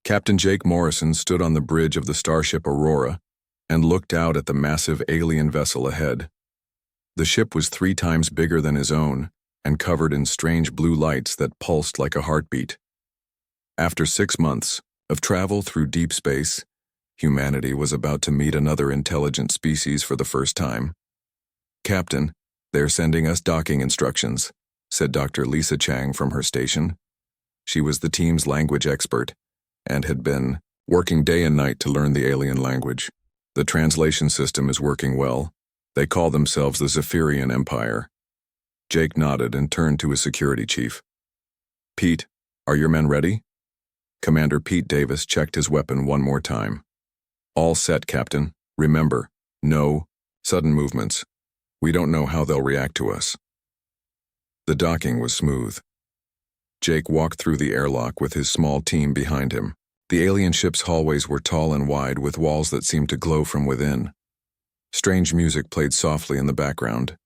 Captain Jake Morrison stood on the bridge of the starship Aurora and looked out at the massive alien vessel ahead. The ship was 3 times bigger than his own and covered in strange blue lights that pulsed like a heartbeat. After 6 months of travel through deep space, humanity was about to meet another intelligent species for the first time. "Captain, they're sending us docking instructions," said Dr. Lisa Chang from her station. She was the team's language expert and had been working day and night to learn the alien language. "The translation system is working well. They call themselves the Zephyrian Empire." Jake nodded and turned to his security chief. "Pete, are your men ready?" Commander Pete Davis checked his weapon one more time. "All set, Captain. Remember, no sudden movements. We don't know how they'll react to us." The docking was smooth. Jake walked through the airlock with his small team behind him. The alien ship's hallways were tall and wide, with walls that seemed to glow from within. Strange music played softly in the background.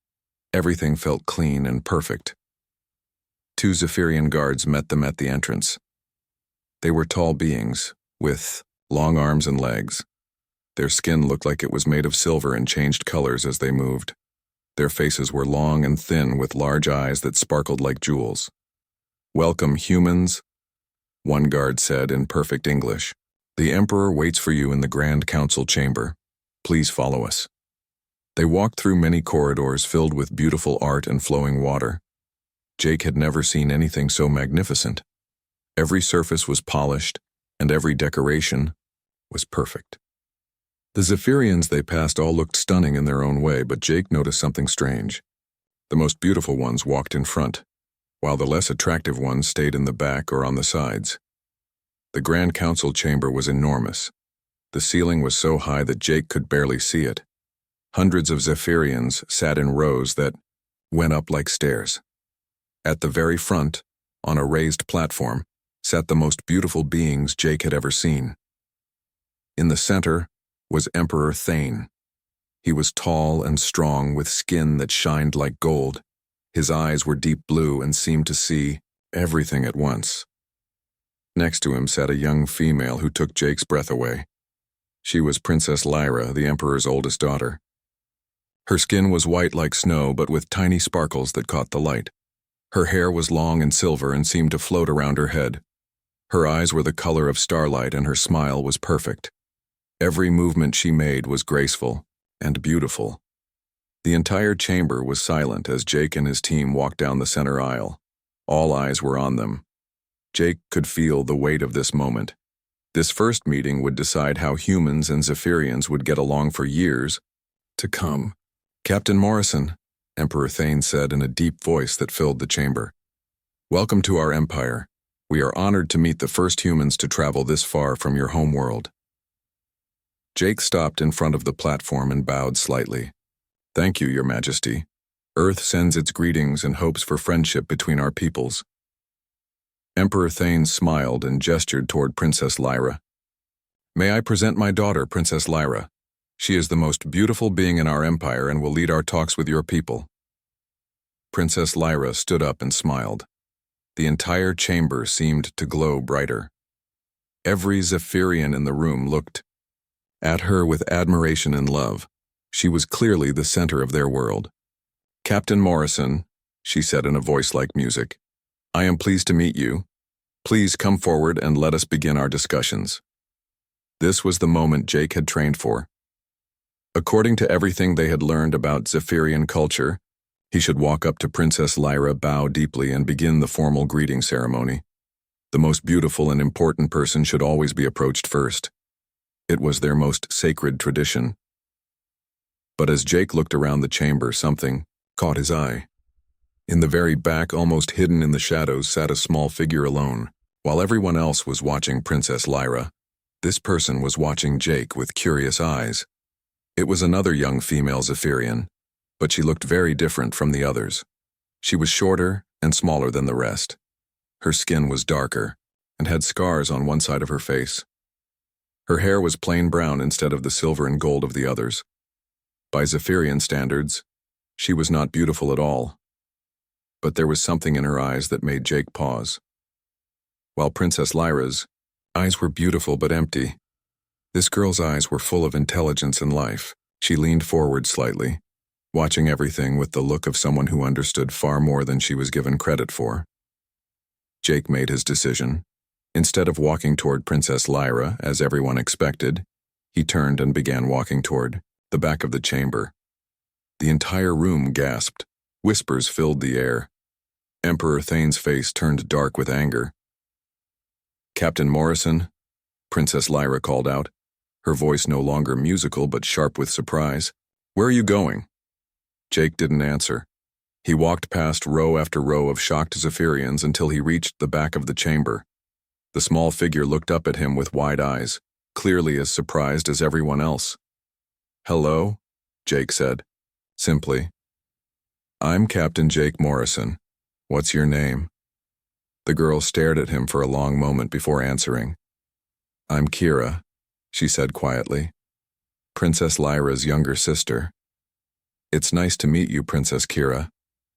Everything felt clean and perfect. 2 Zephyrian guards met them at the entrance. They were tall beings, with long arms and legs. Their skin looked like it was made of silver and changed colors as they moved. Their faces were long and thin, with large eyes that sparkled like jewels. "Welcome, humans," one guard said in perfect English. "The Emperor waits for you in the Grand Council chamber. Please follow us." They walked through many corridors filled with beautiful art and flowing water. Jake had never seen anything so magnificent. Every surface was polished, and every decoration was perfect. The Zephyrians they passed all looked stunning in their own way, but Jake noticed something strange. The most beautiful ones walked in front, while the less attractive ones stayed in the back or on the sides. The Grand Council chamber was enormous. The ceiling was so high that Jake could barely see it. Hundreds of Zephyrians sat in rows that went up like stairs. At the very front, on a raised platform, sat the most beautiful beings Jake had ever seen. In the center was Emperor Thane. He was tall and strong, with skin that shined like gold. His eyes were deep blue and seemed to see everything at once. Next to him sat a young female who took Jake's breath away. She was Princess Lyra, the Emperor's oldest daughter. Her skin was white like snow, but with tiny sparkles that caught the light. Her hair was long and silver and seemed to float around her head. Her eyes were the color of starlight, and her smile was perfect. Every movement she made was graceful and beautiful. The entire chamber was silent as Jake and his team walked down the center aisle. All eyes were on them. Jake could feel the weight of this moment. This first meeting would decide how humans and Zephyrians would get along for years to come. "Captain Morrison," Emperor Thane said in a deep voice that filled the chamber. "Welcome to our empire. We are honored to meet the first humans to travel this far from your home world." Jake stopped in front of the platform and bowed slightly. "Thank you, Your Majesty. Earth sends its greetings and hopes for friendship between our peoples." Emperor Thane smiled and gestured toward Princess Lyra. "May I present my daughter, Princess Lyra? She is the most beautiful being in our empire and will lead our talks with your people." Princess Lyra stood up and smiled. The entire chamber seemed to glow brighter. Every Zephyrian in the room looked at her with admiration and love. She was clearly the center of their world. "Captain Morrison," she said in a voice like music, "I am pleased to meet you. Please come forward and let us begin our discussions." This was the moment Jake had trained for. According to everything they had learned about Zephyrian culture, he should walk up to Princess Lyra, bow deeply, and begin the formal greeting ceremony. The most beautiful and important person should always be approached first. It was their most sacred tradition. But as Jake looked around the chamber, something caught his eye. In the very back, almost hidden in the shadows, sat a small figure alone. While everyone else was watching Princess Lyra, this person was watching Jake with curious eyes. It was another young female Zephyrian, but she looked very different from the others. She was shorter and smaller than the rest. Her skin was darker and had scars on one side of her face. Her hair was plain brown instead of the silver and gold of the others. By Zephyrian standards, she was not beautiful at all. But there was something in her eyes that made Jake pause. While Princess Lyra's Eyes were beautiful but empty. This girl's eyes were full of intelligence and life. She leaned forward slightly, watching everything with the look of someone who understood far more than she was given credit for. Jake made his decision. Instead of walking toward Princess Lyra, as everyone expected, he turned and began walking toward the back of the chamber. The entire room gasped. Whispers filled the air. Emperor Thane's face turned dark with anger. "Captain Morrison," Princess Lyra called out, her voice no longer musical but sharp with surprise. "Where are you going?" Jake didn't answer. He walked past row after row of shocked Zephyrians until he reached the back of the chamber. The small figure looked up at him with wide eyes, clearly as surprised as everyone else. "Hello," Jake said, simply. "I'm Captain Jake Morrison. What's your name?" The girl stared at him for a long moment before answering. "I'm Kira," she said quietly. "Princess Lyra's younger sister." "It's nice to meet you, Princess Kira,"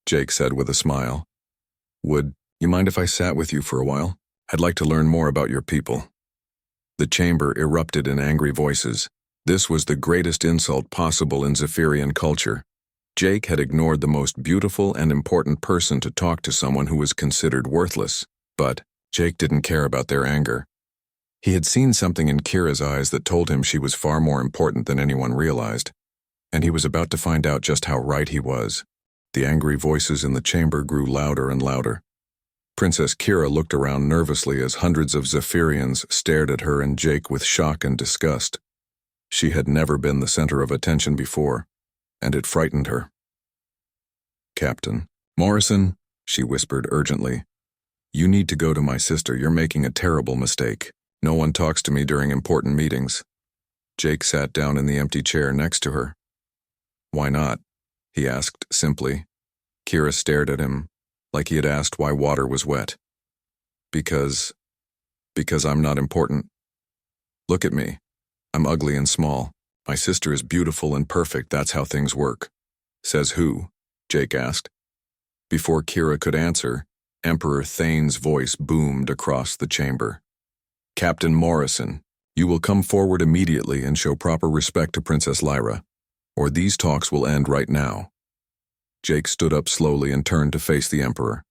Jake said with a smile. "Would you mind if I sat with you for a while? I'd like to learn more about your people." The chamber erupted in angry voices. This was the greatest insult possible in Zephyrian culture. Jake had ignored the most beautiful and important person to talk to someone who was considered worthless, but Jake didn't care about their anger. He had seen something in Kira's eyes that told him she was far more important than anyone realized, and he was about to find out just how right he was. The angry voices in the chamber grew louder and louder. Princess Kira looked around nervously as hundreds of Zephyrians stared at her and Jake with shock and disgust. She had never been the center of attention before, and it frightened her. "Captain Morrison," she whispered urgently, "you need to go to my sister. You're making a terrible mistake. No one talks to me during important meetings." Jake sat down in the empty chair next to her. "Why not?" he asked simply. Kira stared at him, like he had asked why water was wet. Because I'm not important. Look at me. I'm ugly and small. My sister is beautiful and perfect. That's how things work." "Says who?" Jake asked. Before Kira could answer, Emperor Thane's voice boomed across the chamber. "Captain Morrison, you will come forward immediately and show proper respect to Princess Lyra, or these talks will end right now." Jake stood up slowly and turned to face the Emperor.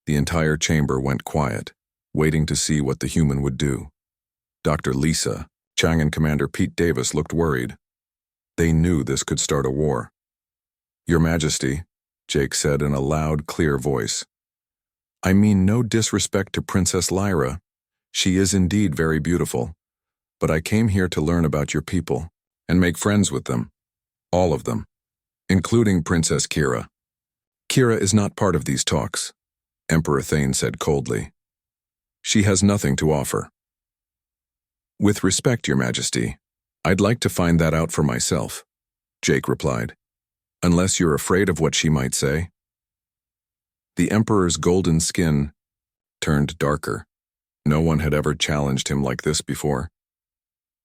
The entire chamber went quiet, waiting to see what the human would do. Dr. Lisa, Chang and Commander Pete Davis looked worried. They knew this could start a war. "Your Majesty," Jake said in a loud, clear voice, "I mean no disrespect to Princess Lyra. She is indeed very beautiful. But I came here to learn about your people and make friends with them. All of them, including Princess Kira." "Kira is not part of these talks," Emperor Thane said coldly. "She has nothing to offer." "With respect, Your Majesty, I'd like to find that out for myself," Jake replied. "Unless you're afraid of what she might say." The Emperor's golden skin turned darker. No one had ever challenged him like this before.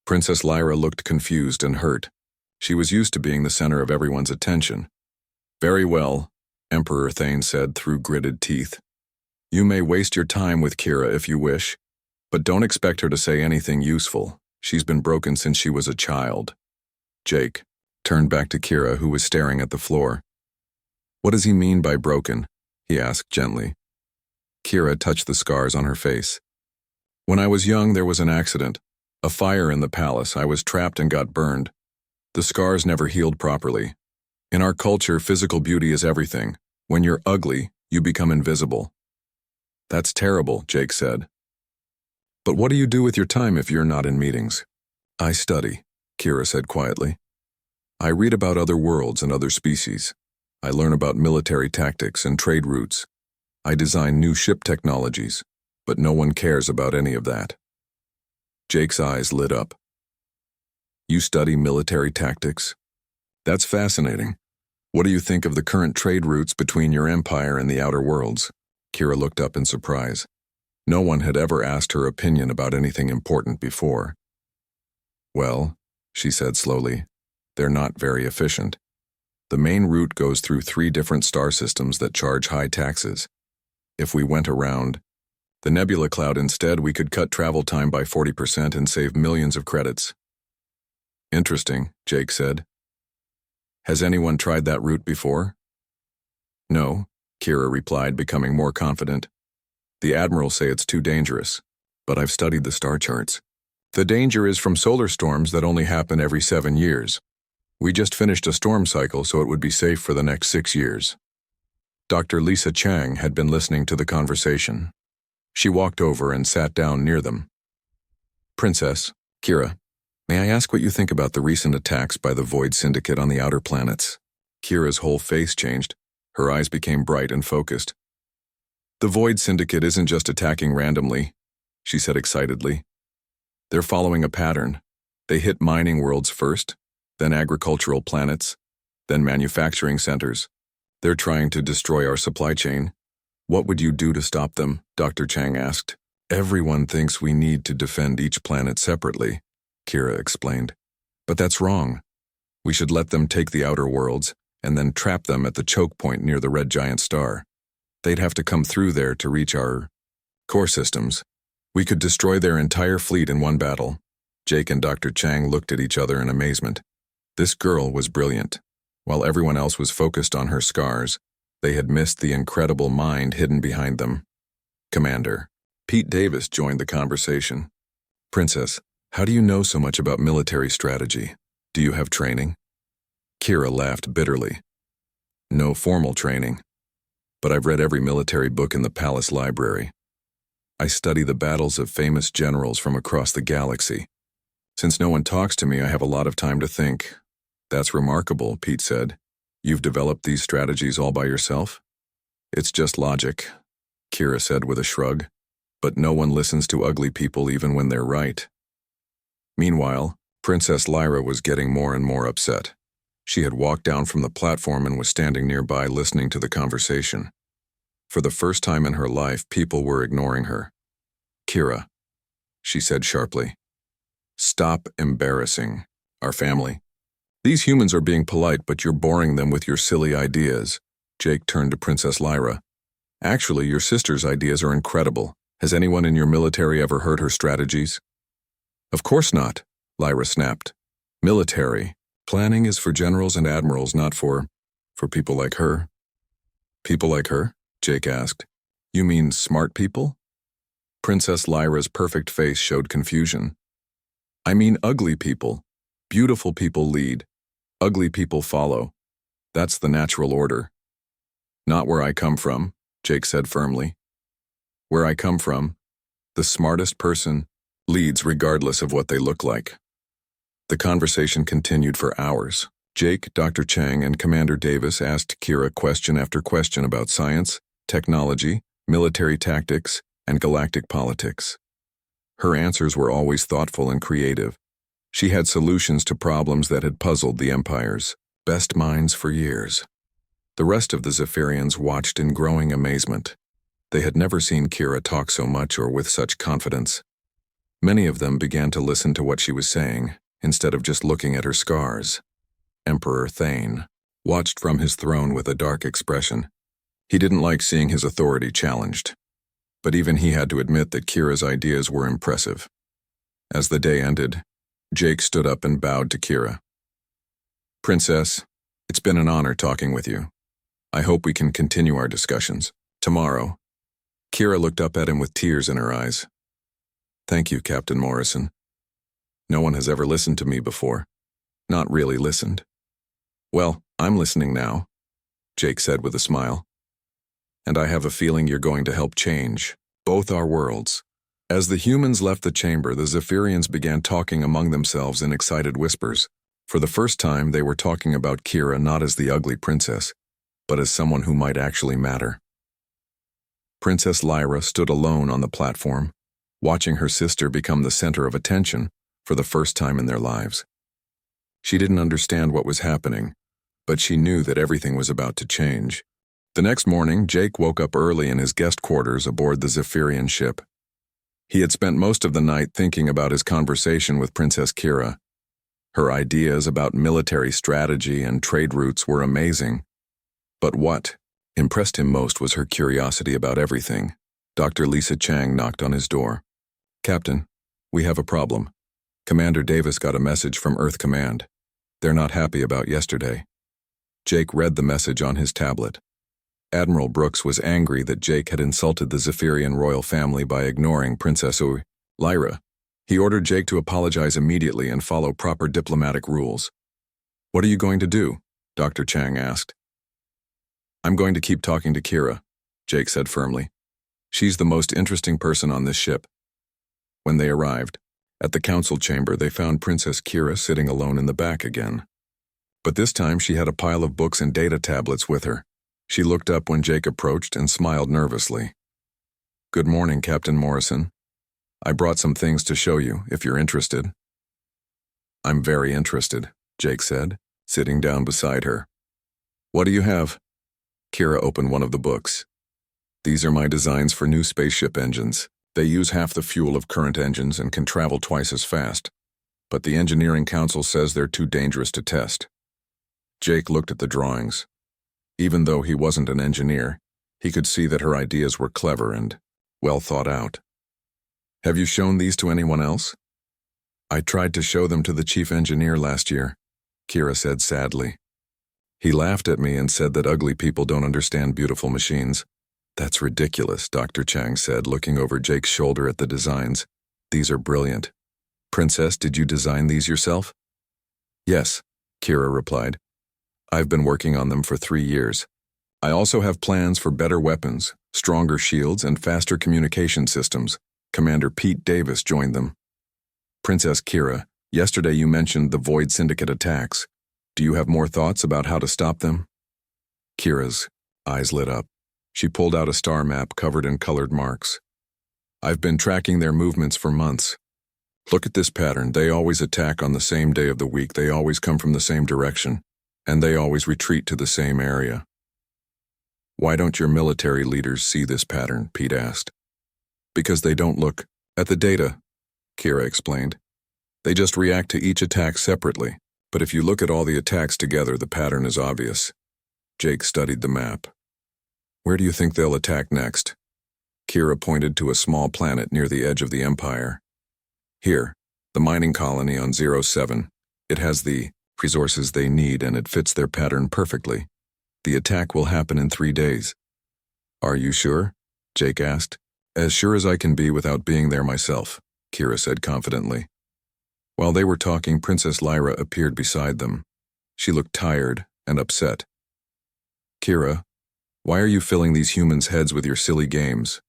Princess Lyra looked confused and hurt. She was used to being the center of everyone's attention. "Very well," Emperor Thane said through gritted teeth. "You may waste your time with Kira if you wish, but don't expect her to say anything useful. She's been broken since she was a child." Jake turned back to Kira, who was staring at the floor. "What does he mean by broken?" he asked gently. Kira touched the scars on her face. "When I was young, there was an accident. A fire in the palace. I was trapped and got burned. The scars never healed properly. In our culture, physical beauty is everything. When you're ugly, you become invisible." "That's terrible," Jake said. "But what do you do with your time if you're not in meetings?" "I study," Kira said quietly. "I read about other worlds and other species. I learn about military tactics and trade routes. I design new ship technologies, but no one cares about any of that." Jake's eyes lit up. "You study military tactics? That's fascinating. What do you think of the current trade routes between your empire and the outer worlds?" Kira looked up in surprise. No one had ever asked her opinion about anything important before. "Well," she said slowly, "they're not very efficient. The main route goes through 3 different star systems that charge high taxes. If we went around, The nebula cloud instead, we could cut travel time by 40% and save millions of credits. Interesting, Jake said. Has anyone tried that route before? No, Kira replied, becoming more confident. The admirals say it's too dangerous, but I've studied the star charts. The danger is from solar storms that only happen every 7 years. We just finished a storm cycle, so it would be safe for the next 6 years. Dr. Lisa Chang had been listening to the conversation. She walked over and sat down near them. Princess, Kira, may I ask what you think about the recent attacks by the Void Syndicate on the outer planets? Kira's whole face changed. Her eyes became bright and focused. The Void Syndicate isn't just attacking randomly, she said excitedly. They're following a pattern. They hit mining worlds first, then agricultural planets, then manufacturing centers. They're trying to destroy our supply chain. What would you do to stop them? Dr. Chang asked. Everyone thinks we need to defend each planet separately, Kira explained. But that's wrong. We should let them take the outer worlds and then trap them at the choke point near the red giant star. They'd have to come through there to reach our core systems. We could destroy their entire fleet in one battle. Jake and Dr. Chang looked at each other in amazement. This girl was brilliant. While everyone else was focused on her scars, they had missed the incredible mind hidden behind them. Commander. Pete Davis joined the conversation. Princess, how do you know so much about military strategy? Do you have training? Kira laughed bitterly. No formal training, but I've read every military book in the palace library. I study the battles of famous generals from across the galaxy. Since no one talks to me, I have a lot of time to think. That's remarkable, Pete said. You've developed these strategies all by yourself? It's just logic, Kira said with a shrug. But no one listens to ugly people even when they're right. Meanwhile, Princess Lyra was getting more and more upset. She had walked down from the platform and was standing nearby listening to the conversation. For the first time in her life, people were ignoring her. Kira, she said sharply, stop embarrassing our family. These humans are being polite, but you're boring them with your silly ideas. Jake turned to Princess Lyra. Actually, your sister's ideas are incredible. Has anyone in your military ever heard her strategies? Of course not, Lyra snapped. Military planning is for generals and admirals, not for people like her. People like her? Jake asked. You mean smart people? Princess Lyra's perfect face showed confusion. I mean ugly people. Beautiful people lead. Ugly people follow. That's the natural order. Not where I come from, Jake said firmly. Where I come from, the smartest person leads regardless of what they look like. The conversation continued for hours. Jake, Dr. Chang, and Commander Davis asked Kira question after question about science, technology, military tactics, and galactic politics. Her answers were always thoughtful and creative. She had solutions to problems that had puzzled the Empire's best minds for years. The rest of the Zephyrians watched in growing amazement. They had never seen Kira talk so much or with such confidence. Many of them began to listen to what she was saying, instead of just looking at her scars. Emperor Thane watched from his throne with a dark expression. He didn't like seeing his authority challenged. But even he had to admit that Kira's ideas were impressive. As the day ended, Jake stood up and bowed to Kira. Princess, it's been an honor talking with you. I hope we can continue our discussions tomorrow. Kira looked up at him with tears in her eyes. Thank you, Captain Morrison. No one has ever listened to me before. Not really listened. Well, I'm listening now, Jake said with a smile. And I have a feeling you're going to help change both our worlds. As the humans left the chamber, the Zephyrians began talking among themselves in excited whispers. For the first time, they were talking about Kira not as the ugly princess, but as someone who might actually matter. Princess Lyra stood alone on the platform, watching her sister become the center of attention for the first time in their lives. She didn't understand what was happening, but she knew that everything was about to change. The next morning, Jake woke up early in his guest quarters aboard the Zephyrian ship. He had spent most of the night thinking about his conversation with Princess Kira. Her ideas about military strategy and trade routes were amazing. But what impressed him most was her curiosity about everything. Dr. Lisa Chang knocked on his door. "Captain, we have a problem. Commander Davis got a message from Earth Command. They're not happy about yesterday." Jake read the message on his tablet. Admiral Brooks was angry that Jake had insulted the Zephyrian royal family by ignoring Princess Lyra. He ordered Jake to apologize immediately and follow proper diplomatic rules. "What are you going to do?" Dr. Chang asked. "I'm going to keep talking to Kira," Jake said firmly. "She's the most interesting person on this ship." When they arrived, at the council chamber they found Princess Kira sitting alone in the back again. But this time she had a pile of books and data tablets with her. She looked up when Jake approached and smiled nervously. "Good morning, Captain Morrison. I brought some things to show you, if you're interested." "I'm very interested," Jake said, sitting down beside her. "What do you have?" Kira opened one of the books. "These are my designs for new spaceship engines. They use half the fuel of current engines and can travel twice as fast. But the Engineering Council says they're too dangerous to test." Jake looked at the drawings. Even though he wasn't an engineer, he could see that her ideas were clever and well thought out. "Have you shown these to anyone else?" "I tried to show them to the chief engineer last year," Kira said sadly. "He laughed at me and said that ugly people don't understand beautiful machines." "That's ridiculous," Dr. Chang said, looking over Jake's shoulder at the designs. "These are brilliant. Princess, did you design these yourself?" "Yes," Kira replied. "I've been working on them for 3 years. I also have plans for better weapons, stronger shields, and faster communication systems." Commander Pete Davis joined them. "Princess Kira, yesterday you mentioned the Void Syndicate attacks. Do you have more thoughts about how to stop them?" Kira's eyes lit up. She pulled out a star map covered in colored marks. "I've been tracking their movements for months. Look at this pattern. They always attack on the same day of the week. They always come from the same direction. And they always retreat to the same area." "Why don't your military leaders see this pattern?" Pete asked. "Because they don't look at the data," Kira explained. "They just react to each attack separately. But if you look at all the attacks together, the pattern is obvious." Jake studied the map. "Where do you think they'll attack next?" Kira pointed to a small planet near the edge of the Empire. "Here, the mining colony on 07. It has the resources they need and it fits their pattern perfectly. The attack will happen in 3 days." "Are you sure?" Jake asked. "As sure as I can be without being there myself," Kira said confidently. While they were talking, Princess Lyra appeared beside them. She looked tired and upset. "Kira, why are you filling these humans' heads with your silly games?"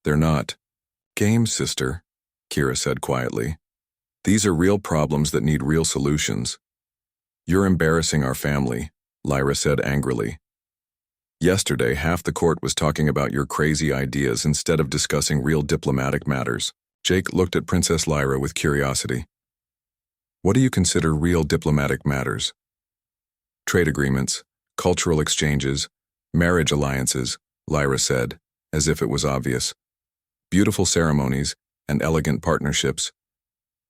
"They're not games, sister," Kira said quietly. "These are real problems that need real solutions." "You're embarrassing our family," Lyra said angrily. "Yesterday, half the court was talking about your crazy ideas instead of discussing real diplomatic matters." Jake looked at Princess Lyra with curiosity. "What do you consider real diplomatic matters?" "Trade agreements, cultural exchanges, marriage alliances," Lyra said, as if it was obvious. "Beautiful ceremonies and elegant partnerships.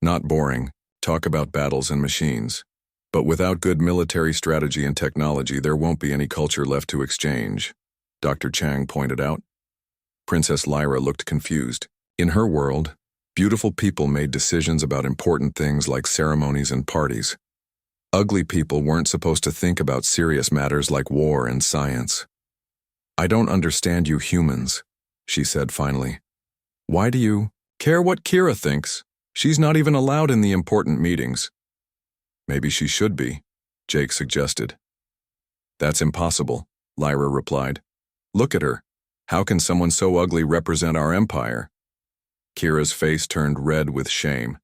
Not boring, talk about battles and machines. But without good military strategy and technology, there won't be any culture left to exchange," Dr. Chang pointed out. Princess Lyra looked confused. In her world, beautiful people made decisions about important things like ceremonies and parties. Ugly people weren't supposed to think about serious matters like war and science. "I don't understand you humans," she said finally. "Why do you care what Kira thinks? She's not even allowed in the important meetings." "Maybe she should be," Jake suggested. "That's impossible," Lyra replied. "Look at her. How can someone so ugly represent our empire?" Kira's face turned red with shame.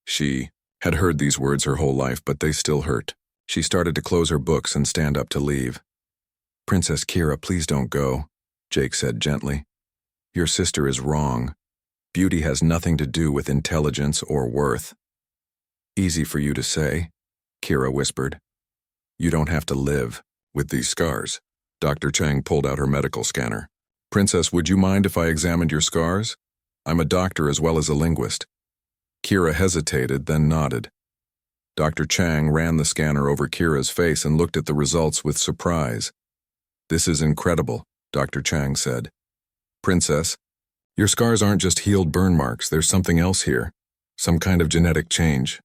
She had heard these words her whole life, but they still hurt. She started to close her books and stand up to leave. "Princess Kira, please don't go," Jake said gently. "Your sister is wrong. Beauty has nothing to do with intelligence or worth." "Easy for you to say," Kira whispered. "You don't have to live with these scars." Dr. Chang pulled out her medical scanner. "Princess, would you mind if I examined your scars? I'm a doctor as well as a linguist." Kira hesitated, then nodded. Dr. Chang ran the scanner over Kira's face and looked at the results with surprise. "This is incredible," Dr. Chang said. Princess, your scars aren't just healed burn marks, there's something else here. Some kind of genetic change.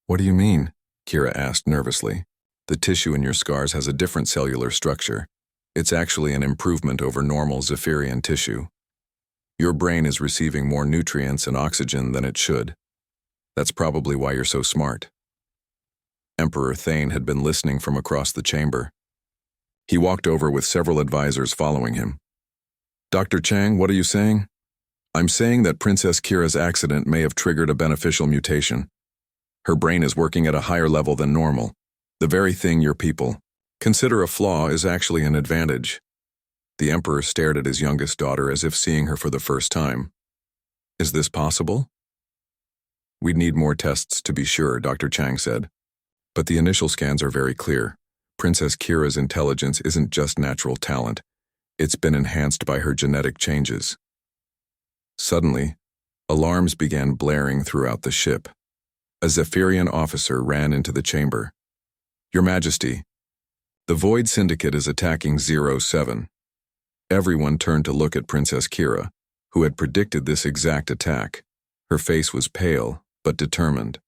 What do you mean? Kira asked nervously. The tissue in your scars has a different cellular structure. It's actually an improvement over normal Zephyrian tissue. Your brain is receiving more nutrients and oxygen than it should. That's probably why you're so smart. Emperor Thane had been listening from across the chamber. He walked over with several advisors following him. Dr. Chang, what are you saying? I'm saying that Princess Kira's accident may have triggered a beneficial mutation. Her brain is working at a higher level than normal. The very thing your people consider a flaw is actually an advantage. The Emperor stared at his youngest daughter as if seeing her for the first time. Is this possible? We'd need more tests to be sure, Dr. Chang said. But the initial scans are very clear. Princess Kira's intelligence isn't just natural talent. It's been enhanced by her genetic changes. Suddenly, alarms began blaring throughout the ship. A Zephyrian officer ran into the chamber. Your Majesty, the Void Syndicate is attacking 07. Everyone turned to look at Princess Kira, who had predicted this exact attack. Her face was pale, but determined.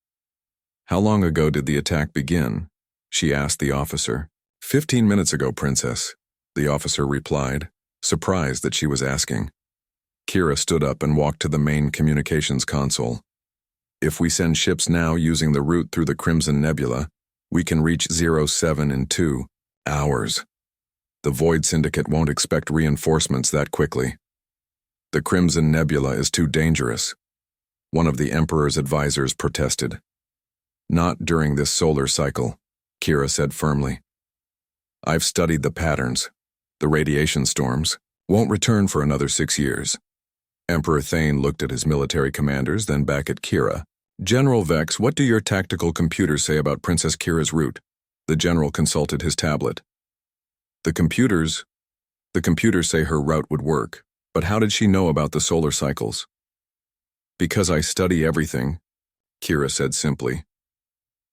How long ago did the attack begin? She asked the officer. 15 minutes ago, Princess, the officer replied, surprised that she was asking. Kira stood up and walked to the main communications console. If we send ships now using the route through the Crimson Nebula, we can reach 07 in 2 hours. The Void Syndicate won't expect reinforcements that quickly. The Crimson Nebula is too dangerous. One of the Emperor's advisors protested. Not during this solar cycle, Kira said firmly. I've studied the patterns. The radiation storms won't return for another 6 years. Emperor Thane looked at his military commanders, then back at Kira. General Vex, what do your tactical computers say about Princess Kira's route? The general consulted his tablet. The computers say her route would work, but how did she know about the solar cycles? Because I study everything, Kira said simply.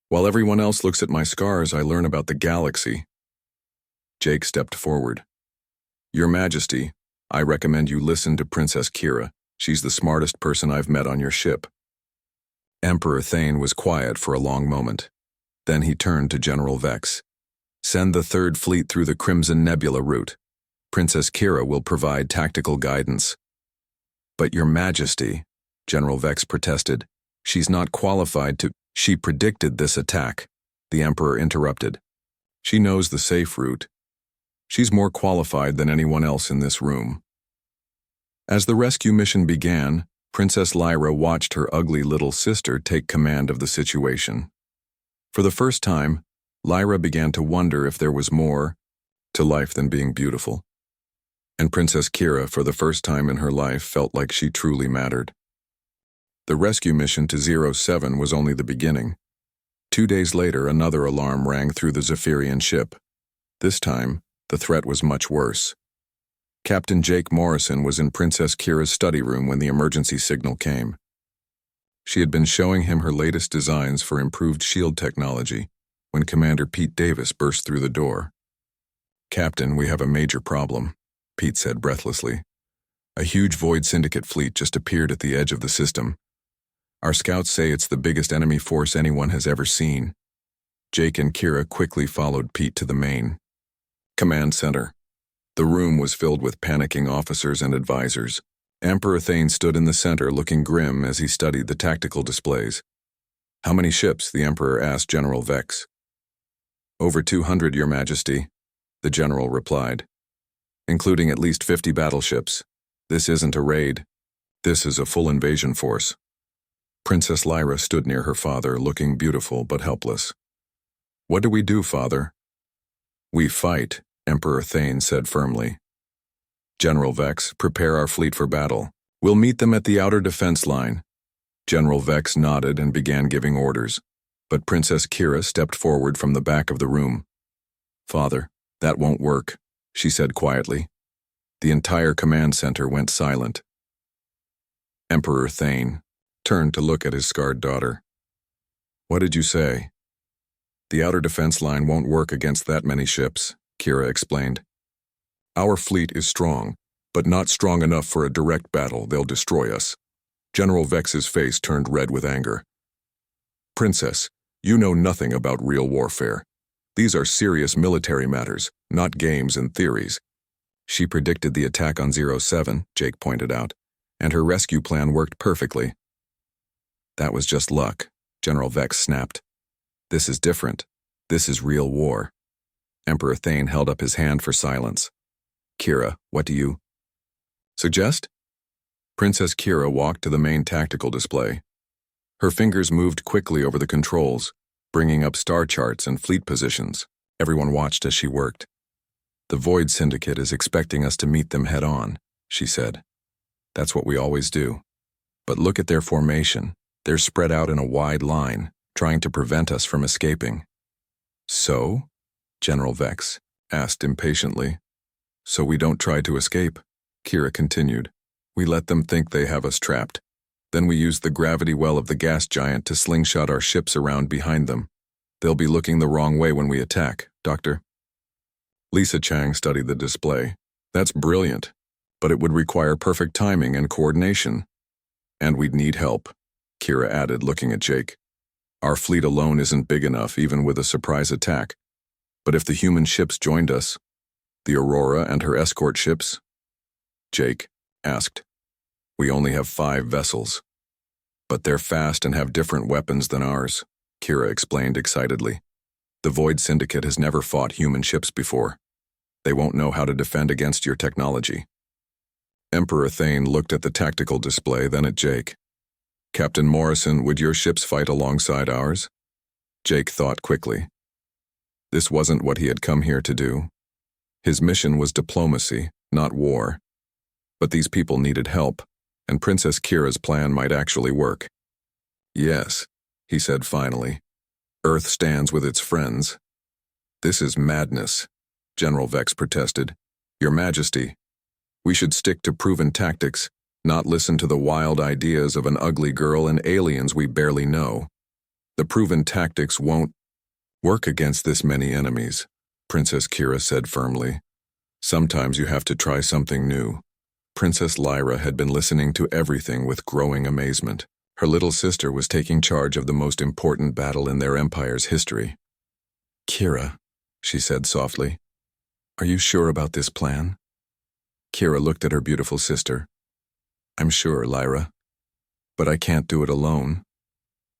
While everyone else looks at my scars, I learn about the galaxy. Jake stepped forward. Your Majesty, I recommend you listen to Princess Kira. She's the smartest person I've met on your ship. Emperor Thane was quiet for a long moment. Then he turned to General Vex. Send the Third Fleet through the Crimson Nebula route. Princess Kira will provide tactical guidance. But Your Majesty, General Vex protested, she's not qualified to— She predicted this attack, the Emperor interrupted. She knows the safe route. She's more qualified than anyone else in this room. As the rescue mission began, Princess Lyra watched her ugly little sister take command of the situation. For the first time, Lyra began to wonder if there was more to life than being beautiful. And Princess Kira, for the first time in her life, felt like she truly mattered. The rescue mission to 07 was only the beginning. 2 days later, another alarm rang through the Zephyrian ship. This time, the threat was much worse. Captain Jake Morrison was in Princess Kira's study room when the emergency signal came. She had been showing him her latest designs for improved shield technology when Commander Pete Davis burst through the door. Captain, we have a major problem, Pete said breathlessly. A huge Void Syndicate fleet just appeared at the edge of the system. Our scouts say it's the biggest enemy force anyone has ever seen. Jake and Kira quickly followed Pete to the main command center. The room was filled with panicking officers and advisors. Emperor Thane stood in the center looking grim as he studied the tactical displays. How many ships? The Emperor asked General Vex. Over 200, Your Majesty, the general replied, including at least 50 battleships. This isn't a raid. This is a full invasion force. Princess Lyra stood near her father, looking beautiful but helpless. What do we do, father? We fight, Emperor Thane said firmly. General Vex, prepare our fleet for battle. We'll meet them at the outer defense line. General Vex nodded and began giving orders, but Princess Kira stepped forward from the back of the room. Father, that won't work, she said quietly. The entire command center went silent. Emperor Thane turned to look at his scarred daughter. What did you say? The outer defense line won't work against that many ships, Kira explained. Our fleet is strong, but not strong enough for a direct battle. They'll destroy us." General Vex's face turned red with anger. "Princess, you know nothing about real warfare. These are serious military matters, not games and theories." "She predicted the attack on 07, Jake pointed out, "and her rescue plan worked perfectly." "That was just luck," General Vex snapped. "This is different. This is real war." Emperor Thane held up his hand for silence. "Kira, what do you suggest?" Princess Kira walked to the main tactical display. Her fingers moved quickly over the controls, bringing up star charts and fleet positions. Everyone watched as she worked. "The Void Syndicate is expecting us to meet them head-on," she said. "That's what we always do. But look at their formation. They're spread out in a wide line, trying to prevent us from escaping." "So?" General Vex asked impatiently. "So we don't try to escape," Kira continued. "We let them think they have us trapped. Then we use the gravity well of the gas giant to slingshot our ships around behind them. They'll be looking the wrong way when we attack, Doctor." Lisa Chang studied the display. "That's brilliant, but it would require perfect timing and coordination. And we'd need help," Kira added, looking at Jake. "Our fleet alone isn't big enough, even with a surprise attack. But if the human ships joined us, the Aurora and her escort ships?" Jake asked. "We only have 5 vessels. But they're fast and have different weapons than ours," Kira explained excitedly. "The Void Syndicate has never fought human ships before. They won't know how to defend against your technology." Emperor Thane looked at the tactical display, then at Jake. "Captain Morrison, would your ships fight alongside ours?" Jake thought quickly. This wasn't what he had come here to do. His mission was diplomacy, not war. But these people needed help, and Princess Kira's plan might actually work. "Yes," he said finally. "Earth stands with its friends." "This is madness," General Vex protested. "Your Majesty, we should stick to proven tactics, not listen to the wild ideas of an ugly girl and aliens we barely know. The proven tactics won't work against this many enemies," Princess Kira said firmly. "Sometimes you have to try something new." Princess Lyra had been listening to everything with growing amazement. Her little sister was taking charge of the most important battle in their empire's history. "Kira," she said softly, "are you sure about this plan?" Kira looked at her beautiful sister. "I'm sure, Lyra. But I can't do it alone.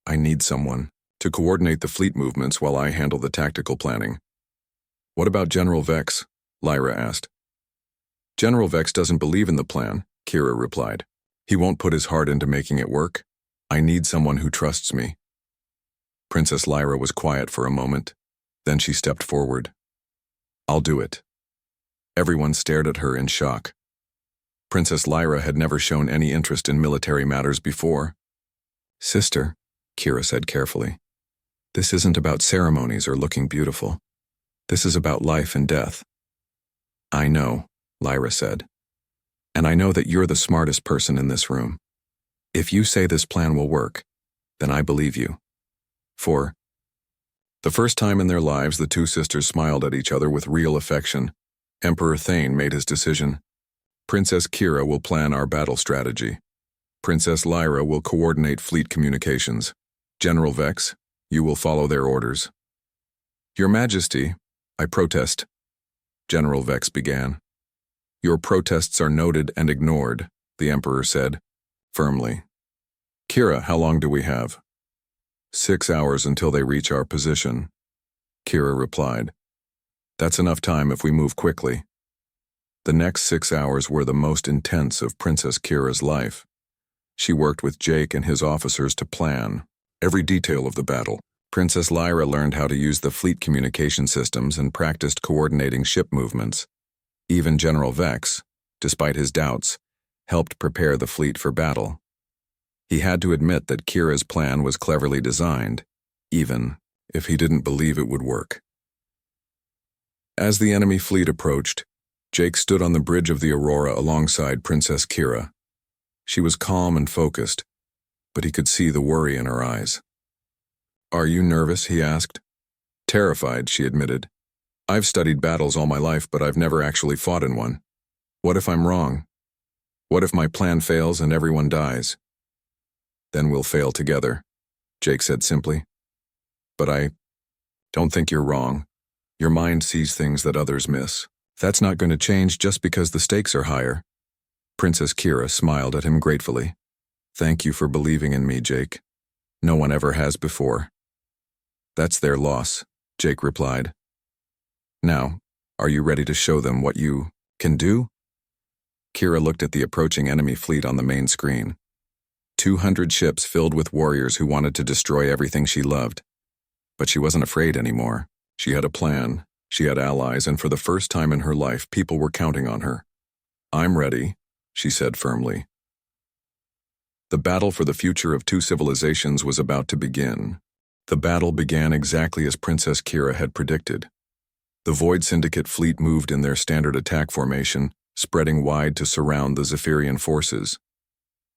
I need someone to coordinate the fleet movements while I handle the tactical planning." "What about General Vex?" Lyra asked. "General Vex doesn't believe in the plan," Kira replied. "He won't put his heart into making it work. I need someone who trusts me." Princess Lyra was quiet for a moment. Then she stepped forward. "I'll do it." Everyone stared at her in shock. Princess Lyra had never shown any interest in military matters before. "Sister," Kira said carefully, "this isn't about ceremonies or looking beautiful. This is about life and death." "I know," Lyra said. "And I know that you're the smartest person in this room. If you say this plan will work, then I believe you." For the first time in their lives, the two sisters smiled at each other with real affection. Emperor Thane made his decision. "Princess Kira will plan our battle strategy. Princess Lyra will coordinate fleet communications. General Vex, you will follow their orders." "Your Majesty, I protest," General Vex began. "Your protests are noted and ignored," the Emperor said, firmly. "Kira, how long do we have?" 6 hours until they reach our position," Kira replied. "That's enough time if we move quickly." The next 6 hours were the most intense of Princess Kira's life. She worked with Jake and his officers to plan every detail of the battle. Princess Lyra learned how to use the fleet communication systems and practiced coordinating ship movements. Even General Vex, despite his doubts, helped prepare the fleet for battle. He had to admit that Kira's plan was cleverly designed, even if he didn't believe it would work. As the enemy fleet approached, Jake stood on the bridge of the Aurora alongside Princess Kira. She was calm and focused, but he could see the worry in her eyes. "Are you nervous?" he asked. "Terrified," she admitted. "I've studied battles all my life, but I've never actually fought in one." What if I'm wrong? What if my plan fails and everyone dies? Then we'll fail together, Jake said simply. But I don't think you're wrong. Your mind sees things that others miss. That's not going to change just because the stakes are higher. Princess Kira smiled at him gratefully. Thank you for believing in me, Jake. No one ever has before. That's their loss, Jake replied. Now, are you ready to show them what you can do? Kira looked at the approaching enemy fleet on the main screen. 200 ships filled with warriors who wanted to destroy everything she loved. But she wasn't afraid anymore. She had a plan, she had allies, and for the first time in her life, people were counting on her. I'm ready, she said firmly. The battle for the future of two civilizations was about to begin. The battle began exactly as Princess Kira had predicted. The Void Syndicate fleet moved in their standard attack formation, spreading wide to surround the Zephyrian forces.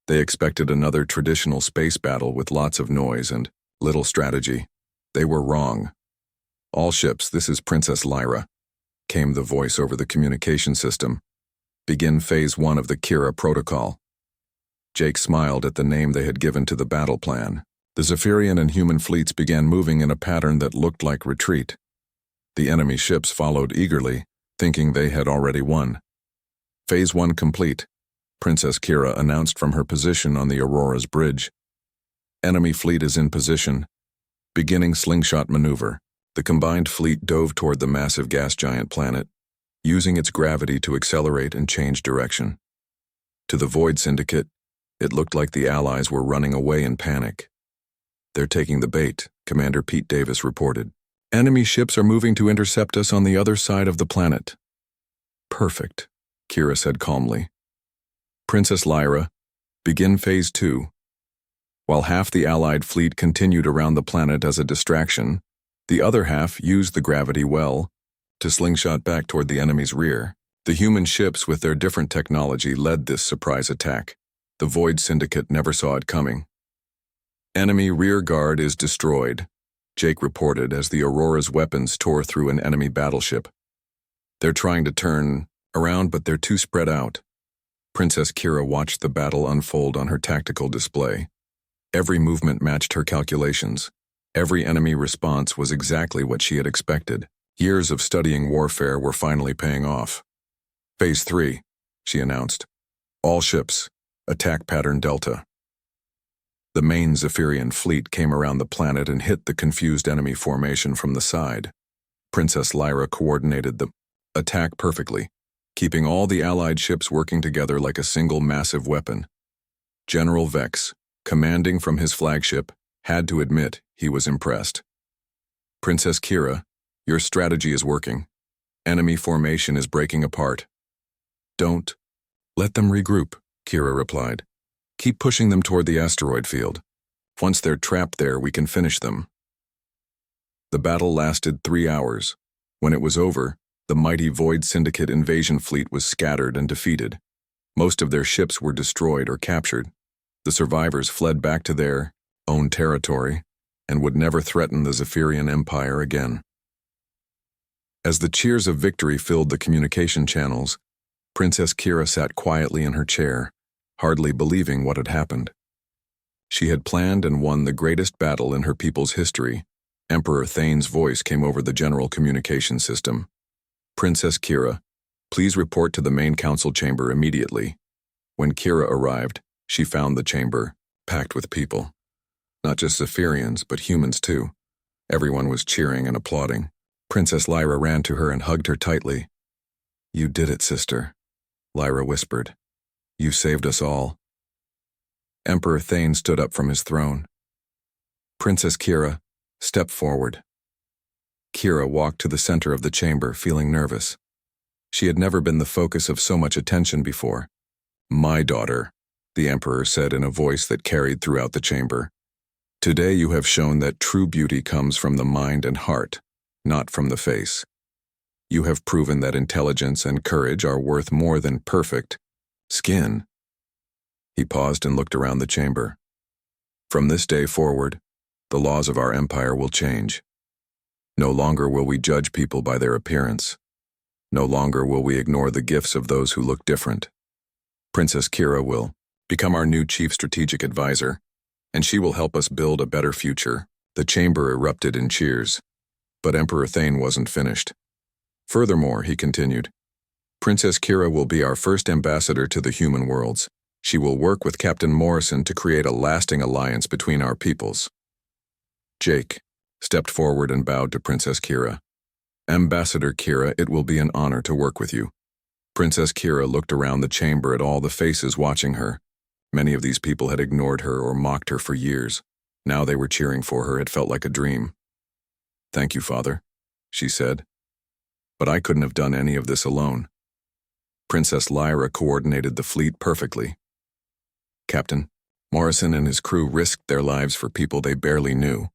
They expected another traditional space battle with lots of noise and little strategy. They were wrong. All ships, this is Princess Lyra, came the voice over the communication system. Begin Phase 1 of the Kira Protocol. Jake smiled at the name they had given to the battle plan. The Zephyrian and human fleets began moving in a pattern that looked like retreat. The enemy ships followed eagerly, thinking they had already won. Phase 1 complete, Princess Kira announced from her position on the Aurora's bridge. Enemy fleet is in position. Beginning slingshot maneuver. The combined fleet dove toward the massive gas giant planet, using its gravity to accelerate and change direction. To the Void Syndicate, it looked like the Allies were running away in panic. They're taking the bait, Commander Pete Davis reported. Enemy ships are moving to intercept us on the other side of the planet. Perfect, Kira said calmly. Princess Lyra, begin Phase 2. While half the Allied fleet continued around the planet as a distraction, the other half used the gravity well to slingshot back toward the enemy's rear. The human ships with their different technology led this surprise attack. The Void Syndicate never saw it coming. Enemy rear guard is destroyed, Jake reported as the Aurora's weapons tore through an enemy battleship. They're trying to turn around, but they're too spread out. Princess Kira watched the battle unfold on her tactical display. Every movement matched her calculations. Every enemy response was exactly what she had expected. Years of studying warfare were finally paying off. Phase 3, she announced. All ships, attack pattern Delta. The main Zephyrian fleet came around the planet and hit the confused enemy formation from the side. Princess Lyra coordinated the attack perfectly, keeping all the Allied ships working together like a single massive weapon. General Vex, commanding from his flagship, had to admit he was impressed. Princess Kira, your strategy is working. Enemy formation is breaking apart. Don't let them regroup, Kira replied. Keep pushing them toward the asteroid field. Once they're trapped there, we can finish them. The battle lasted 3 hours. When it was over, the mighty Void Syndicate invasion fleet was scattered and defeated. Most of their ships were destroyed or captured. The survivors fled back to their own territory and would never threaten the Zephyrian Empire again. As the cheers of victory filled the communication channels, Princess Kira sat quietly in her chair, hardly believing what had happened. She had planned and won the greatest battle in her people's history. Emperor Thane's voice came over the general communication system. Princess Kira, please report to the main council chamber immediately. When Kira arrived, she found the chamber packed with people. Not just Zephyrians, but humans too. Everyone was cheering and applauding. Princess Lyra ran to her and hugged her tightly. You did it, sister, Lyra whispered. You saved us all. Emperor Thane stood up from his throne. Princess Kira, step forward. Kira walked to the center of the chamber, feeling nervous. She had never been the focus of so much attention before. My daughter, the Emperor said in a voice that carried throughout the chamber. Today you have shown that true beauty comes from the mind and heart, not from the face. You have proven that intelligence and courage are worth more than perfect skin. He paused and looked around the chamber. From this day forward, the laws of our empire will change. No longer will we judge people by their appearance. No longer will we ignore the gifts of those who look different. Princess Kira will become our new chief strategic advisor, and she will help us build a better future." The chamber erupted in cheers, but Emperor Thane wasn't finished. "Furthermore," he continued, "Princess Kira will be our first ambassador to the human worlds. She will work with Captain Morrison to create a lasting alliance between our peoples." Jake stepped forward and bowed to Princess Kira. "Ambassador Kira, it will be an honor to work with you." Princess Kira looked around the chamber at all the faces watching her. Many of these people had ignored her or mocked her for years. Now they were cheering for her. It felt like a dream. "Thank you, Father," she said. "But I couldn't have done any of this alone." Princess Lyra coordinated the fleet perfectly. "Captain, Morrison and his crew risked their lives for people they barely knew,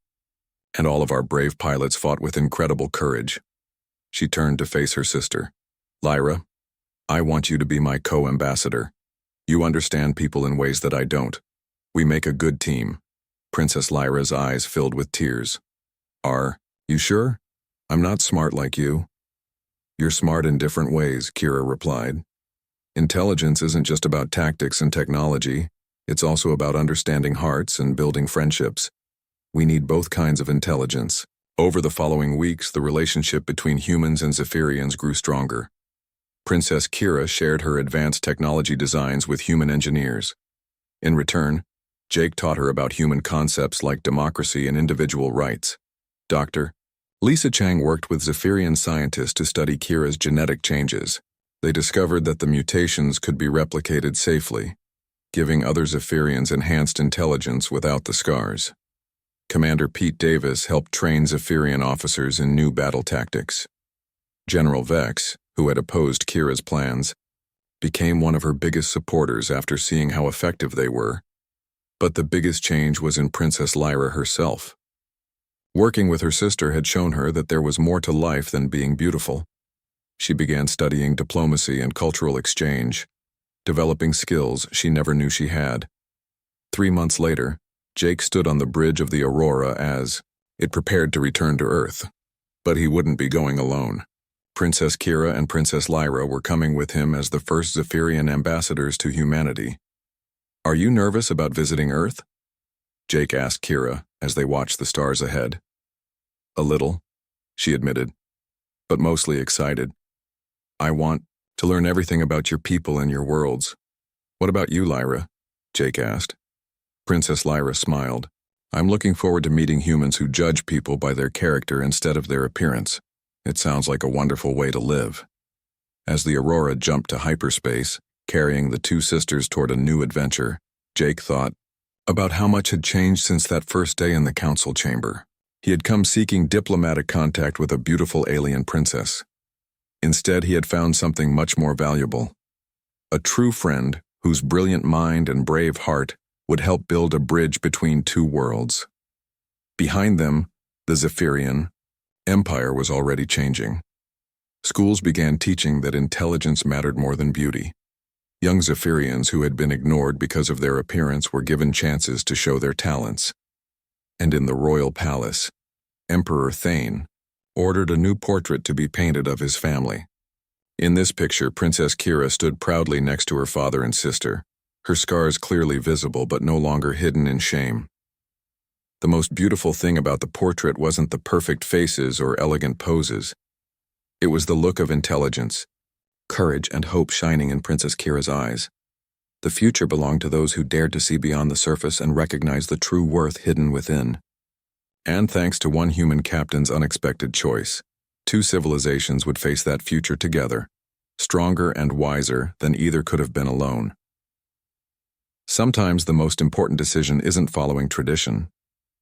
and all of our brave pilots fought with incredible courage." She turned to face her sister. "Lyra, I want you to be my co-ambassador. You understand people in ways that I don't. We make a good team." Princess Lyra's eyes filled with tears. "Are you sure? I'm not smart like you." "You're smart in different ways," Kira replied. "Intelligence isn't just about tactics and technology. It's also about understanding hearts and building friendships. We need both kinds of intelligence." Over the following weeks, the relationship between humans and Zephyrians grew stronger. Princess Kira shared her advanced technology designs with human engineers. In return, Jake taught her about human concepts like democracy and individual rights. Dr. Lisa Chang worked with Zephyrian scientists to study Kira's genetic changes. They discovered that the mutations could be replicated safely, giving other Zephyrians enhanced intelligence without the scars. Commander Pete Davis helped train Zephyrian officers in new battle tactics. General Vex, who had opposed Kira's plans, became one of her biggest supporters after seeing how effective they were. But the biggest change was in Princess Lyra herself. Working with her sister had shown her that there was more to life than being beautiful. She began studying diplomacy and cultural exchange, developing skills she never knew she had. 3 months later, Jake stood on the bridge of the Aurora as it prepared to return to Earth. But he wouldn't be going alone. Princess Kira and Princess Lyra were coming with him as the first Zephyrian ambassadors to humanity. "Are you nervous about visiting Earth?" Jake asked Kira as they watched the stars ahead. "A little," she admitted, "but mostly excited. I want to learn everything about your people and your worlds." "What about you, Lyra?" Jake asked. Princess Lyra smiled. "I'm looking forward to meeting humans who judge people by their character instead of their appearance. It sounds like a wonderful way to live." As the Aurora jumped to hyperspace, carrying the two sisters toward a new adventure, Jake thought about how much had changed since that first day in the council chamber. He had come seeking diplomatic contact with a beautiful alien princess. Instead, he had found something much more valuable. A true friend whose brilliant mind and brave heart would help build a bridge between two worlds. Behind them, the Zephyrian Empire was already changing. Schools began teaching that intelligence mattered more than beauty. Young Zephyrians who had been ignored because of their appearance were given chances to show their talents. And in the royal palace, Emperor Thane ordered a new portrait to be painted of his family. In this picture, Princess Kira stood proudly next to her father and sister, her scars clearly visible but no longer hidden in shame. The most beautiful thing about the portrait wasn't the perfect faces or elegant poses. It was the look of intelligence, courage, and hope shining in Princess Kira's eyes. The future belonged to those who dared to see beyond the surface and recognize the true worth hidden within. And thanks to one human captain's unexpected choice, 2 civilizations would face that future together, stronger and wiser than either could have been alone. Sometimes the most important decision isn't following tradition.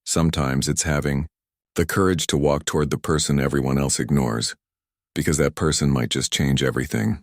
Sometimes it's having the courage to walk toward the person everyone else ignores, because that person might just change everything.